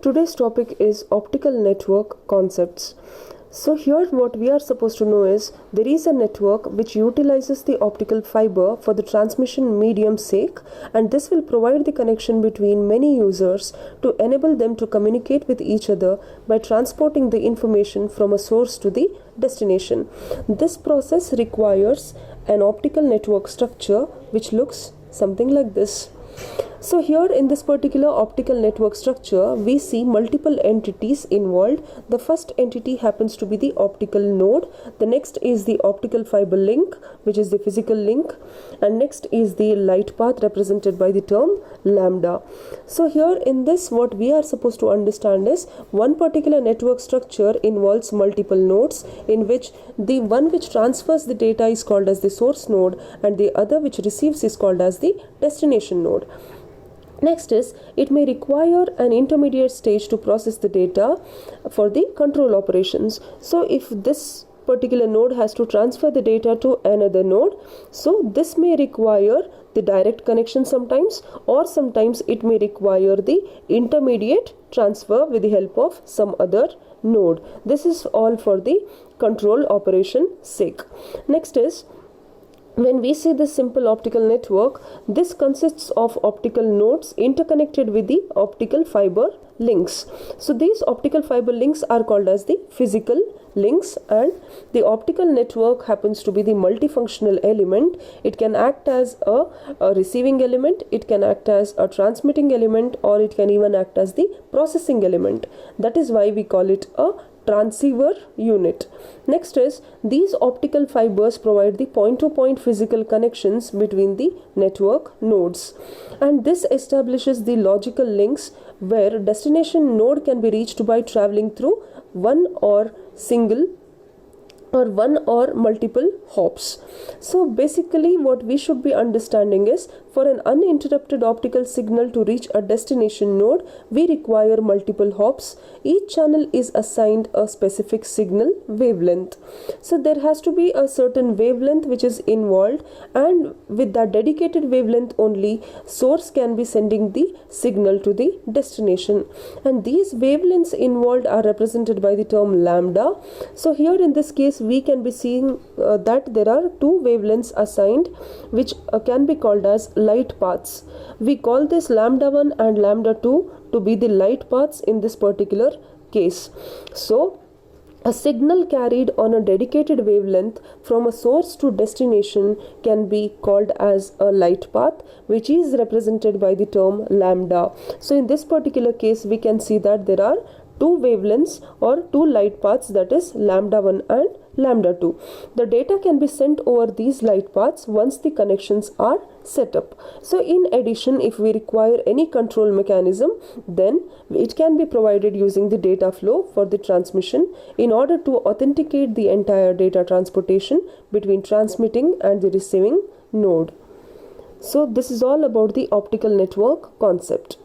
Today's topic is optical network concepts. So here what we are supposed to know is there is a network which utilizes the optical fiber for the transmission medium's sake, and this will provide the connection between many users to enable them to communicate with each other by transporting the information from a source to the destination. This process requires an optical network structure which looks something like this. So here in this particular optical network structure, we see multiple entities involved. The first entity happens to be the optical node. The next is the optical fiber link, which is the physical link. And next is the light path represented by the term lambda. So here in this, what we are supposed to understand is one particular network structure involves multiple nodes, in which the one which transfers the data is called as the source node and the other which receives is called as the destination node. Next is, it may require an intermediate stage to process the data for the control operations. So if this particular node has to transfer the data to another node, so this may require the direct connection sometimes, or sometimes it may require the intermediate transfer with the help of some other node. This is all for the control operation sake. Next is, when we see this simple optical network, this consists of optical nodes interconnected with the optical fiber links. So these optical fiber links are called as the physical links, and the optical network happens to be the multifunctional element. It can act as a receiving element, it can act as a transmitting element, or it can even act as the processing element. That is why we call it a transceiver unit. Next is, these optical fibers provide the point-to-point physical connections between the network nodes, and this establishes the logical links where destination node can be reached by traveling through one or multiple hops. So basically what we should be understanding is, for an uninterrupted optical signal to reach a destination node, we require multiple hops. Each channel is assigned a specific signal wavelength. So there has to be a certain wavelength which is involved, and with that dedicated wavelength only, source can be sending the signal to the destination. And these wavelengths involved are represented by the term lambda. So here in this case, we can be seeing that there are two wavelengths assigned, which can be called as light paths. We call this lambda 1 and lambda 2 to be the light paths in this particular case. So a signal carried on a dedicated wavelength from a source to destination can be called as a light path, which is represented by the term lambda. So in this particular case, we can see that there are two wavelengths or two light paths, that is lambda 1 and lambda 2. The data can be sent over these light paths once the connections are set up. So in addition, if we require any control mechanism, then it can be provided using the data flow for the transmission in order to authenticate the entire data transportation between transmitting and the receiving node. So this is all about the optical network concept.